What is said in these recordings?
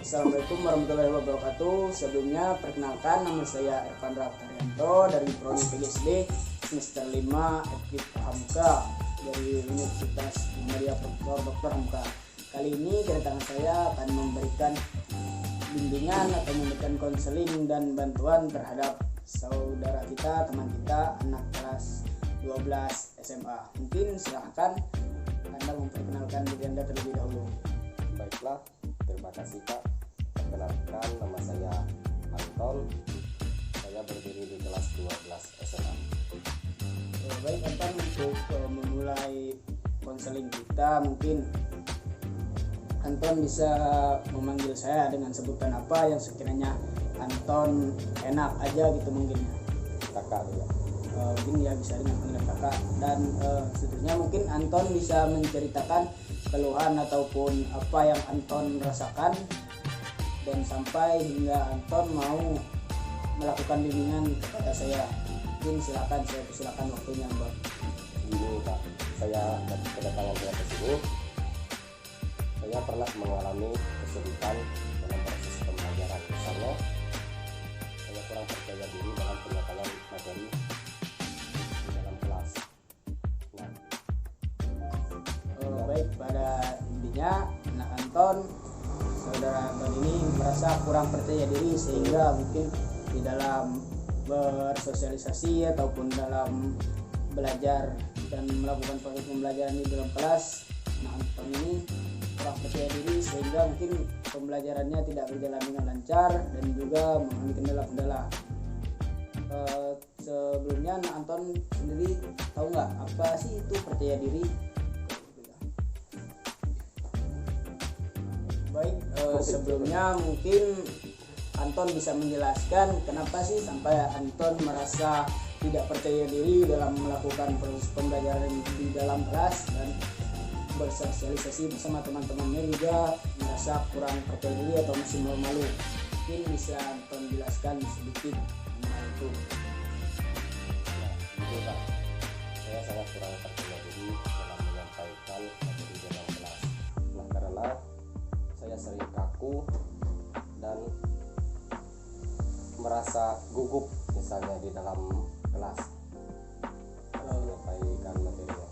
Assalamualaikum warahmatullahi wabarakatuh. Sebelumnya perkenalkan, nama saya Irfandra Taryanto dari Prodi PGSD semester 5 FKIP Hamka dari Universitas Muhammadiyah Dr. Hamka. Kali ini kedatangan saya akan memberikan bimbingan atau memberikan konseling dan bantuan terhadap saudara kita, teman kita, anak kelas 12 SMA. Mungkin silakan Anda memperkenalkan diri Anda terlebih dahulu. Baiklah, terima kasih Pak. Perkenalkan, nama saya Anton. Saya berdiri di kelas 12 SMA. Baik Anton, untuk memulai konseling kita, mungkin Anton bisa memanggil saya dengan sebutan apa yang sekiranya Anton enak aja gitu mungkin ya. Kakak ya. Mungkin ya bisa dengan panggilan kakak. Dan seterusnya mungkin Anton bisa menceritakan keluhan ataupun apa yang Anton rasakan dan sampai hingga Anton mau melakukan bimbingan kepada saya. Mungkin silakan, saya persilakan waktunya Mbak. Ini Pak, saya kedatangan saya ke sini. Saya pernah mengalami kesulitan dalam proses pembelajaran. Misalnya, saya kurang percaya diri dalam penyampaian materi di dalam kelas. Baik, pada intinya anak Anton, saudara Anton ini merasa kurang percaya diri sehingga mungkin di dalam bersosialisasi ataupun dalam belajar dan melakukan proses pembelajaran di dalam kelas, anak Anton ini kurang percaya diri sehingga mungkin pembelajarannya tidak berjalan dengan lancar dan juga mengalami kendala-kendala. Sebelumnya anak Anton sendiri tahu nggak apa sih itu percaya diri? Baik, sebelumnya mungkin Anton bisa menjelaskan kenapa sih sampai Anton merasa tidak percaya diri dalam melakukan proses pembelajaran di dalam kelas dan bersosialisasi bersama teman-temannya juga merasa kurang percaya diri atau masih malu-malu. Mungkin bisa Anton jelaskan sedikit mengenai itu. Ini Pak, saya sangat kurang percaya diri dalam menyampaikan materi di dalam kelas. Karena saya sering kaku dan merasa gugup misalnya di dalam kelas menyampaikan materinya.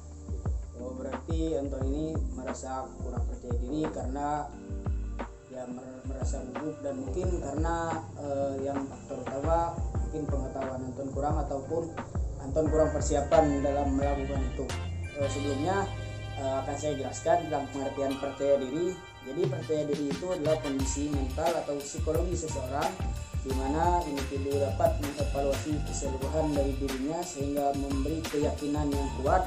Berarti Anton ini merasa kurang percaya diri karena ya merasa gugup dan mungkin karena yang faktor utama mungkin pengetahuan Anton kurang ataupun Anton kurang persiapan dalam melakukan itu. Sebelumnya akan saya jelaskan tentang pengertian percaya diri. Jadi percaya diri itu adalah kondisi mental atau psikologi seseorang di mana individu dapat mengevaluasi keseluruhan dari dirinya sehingga memberi keyakinan yang kuat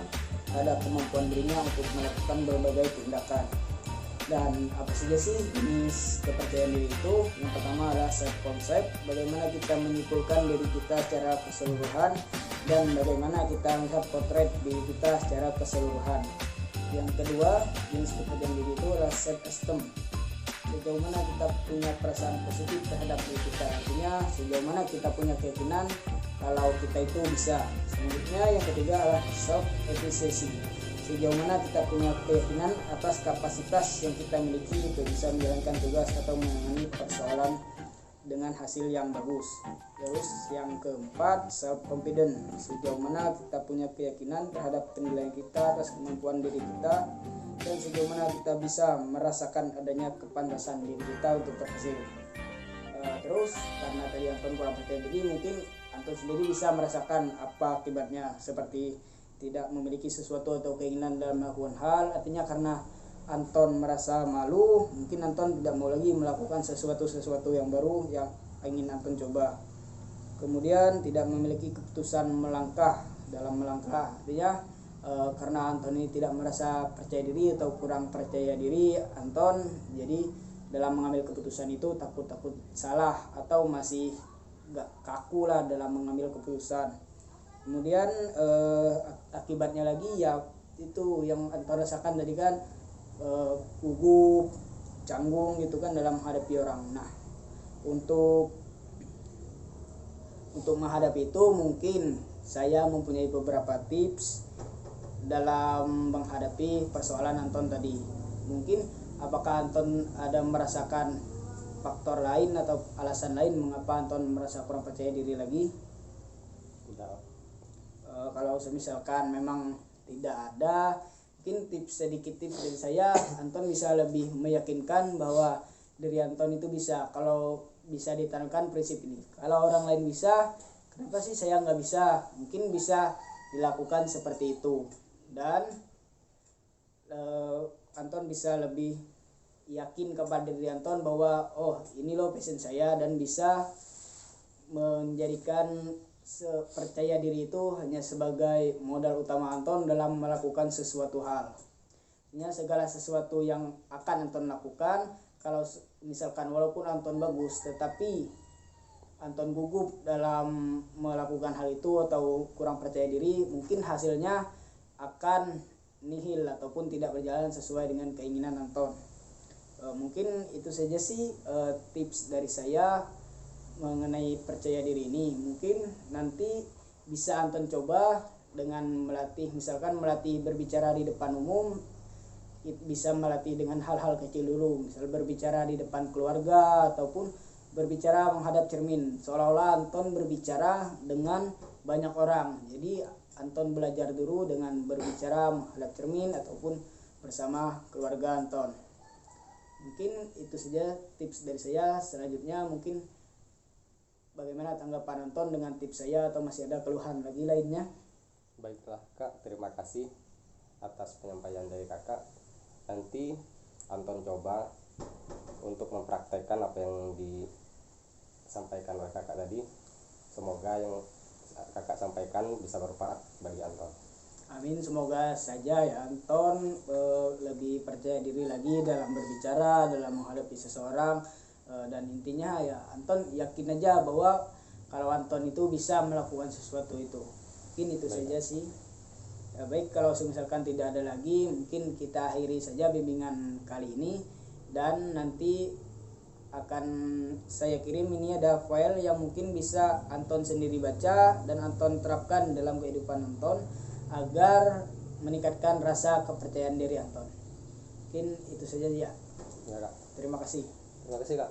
ada kemampuan dirinya untuk melakukan berbagai tindakan. Dan apa saja sih jenis kepercayaan diri itu? Yang pertama adalah self concept, bagaimana kita menyimpulkan diri kita secara keseluruhan dan bagaimana kita melihat potret diri kita secara keseluruhan. Yang kedua, jenis kepercayaan diri itu adalah self esteem, sejauh mana kita punya perasaan positif terhadap diri kita, artinya sejauh mana kita punya keyakinan kalau kita itu bisa. Selanjutnya yang ketiga adalah self efficacy, sejauh mana kita punya keyakinan atas kapasitas yang kita miliki untuk bisa menjalankan tugas atau menangani persoalan dengan hasil yang bagus. Terus yang keempat, self confidence, sejauh mana kita punya keyakinan terhadap penilaian kita atas kemampuan diri kita dan sejauh mana kita bisa merasakan adanya kepantasan diri kita untuk berhasil. Terus karena tadi Anton kurang percaya diri, mungkin Anton sendiri bisa merasakan apa akibatnya, seperti tidak memiliki sesuatu atau keinginan dalam melakukan hal. Artinya karena Anton merasa malu, mungkin Anton tidak mau lagi melakukan sesuatu yang baru yang ingin Anton coba. Kemudian tidak memiliki keputusan melangkah dalam melangkah, artinya karena Anton ini tidak merasa percaya diri atau kurang percaya diri Anton, jadi dalam mengambil keputusan itu takut salah atau masih gak kaku lah dalam mengambil keputusan. Kemudian akibatnya lagi ya itu yang Anton rasakan tadi kan, gugup, canggung gitu kan dalam menghadapi orang. Nah, untuk menghadapi itu mungkin saya mempunyai beberapa tips dalam menghadapi persoalan Anton tadi. Mungkin apakah Anton ada merasakan faktor lain atau alasan lain mengapa Anton merasa kurang percaya diri lagi? Tidak. Kalau misalkan memang tidak ada, mungkin sedikit tips dari saya, Anton bisa lebih meyakinkan bahwa diri Anton itu bisa. Kalau bisa ditanamkan prinsip ini, kalau orang lain bisa, kenapa sih saya nggak bisa? Mungkin bisa dilakukan seperti itu, dan Anton bisa lebih yakin kepada diri Anton bahwa oh ini loh passion saya, dan bisa menjadikan percaya diri itu hanya sebagai modal utama Anton dalam melakukan sesuatu hal. Segala sesuatu yang akan Anton lakukan, kalau misalkan walaupun Anton bagus tetapi Anton gugup dalam melakukan hal itu atau kurang percaya diri, mungkin hasilnya akan nihil ataupun tidak berjalan sesuai dengan keinginan Anton. Mungkin itu saja sih tips dari saya mengenai percaya diri ini. Mungkin nanti bisa Anton coba dengan melatih, misalkan melatih berbicara di depan umum, bisa melatih dengan hal-hal kecil dulu, misal berbicara di depan keluarga ataupun berbicara menghadap cermin, seolah-olah Anton berbicara dengan banyak orang. Jadi Anton belajar dulu dengan berbicara menghadap cermin ataupun bersama keluarga Anton. Mungkin itu saja tips dari saya. Selanjutnya mungkin bagaimana tanggapan Anton dengan tips saya, atau masih ada keluhan lagi lainnya? Baiklah Kak, terima kasih atas penyampaian dari Kakak. Nanti Anton coba untuk mempraktekkan apa yang disampaikan oleh Kakak tadi. Semoga yang Kakak sampaikan bisa bermanfaat bagi Anton. Amin, semoga saja ya Anton lebih percaya diri lagi dalam berbicara, dalam menghadapi seseorang, dan intinya ya Anton yakin aja bahwa kalau Anton itu bisa melakukan sesuatu itu. Mungkin itu saja sih. Ya, baik, kalau misalkan tidak ada lagi, mungkin kita akhiri saja bimbingan kali ini, dan nanti akan saya kirim, ini ada file yang mungkin bisa Anton sendiri baca dan Anton terapkan dalam kehidupan Anton agar meningkatkan rasa kepercayaan diri Anton. Mungkin itu saja ya. Ya Kak. Terima kasih. Terima kasih Kak.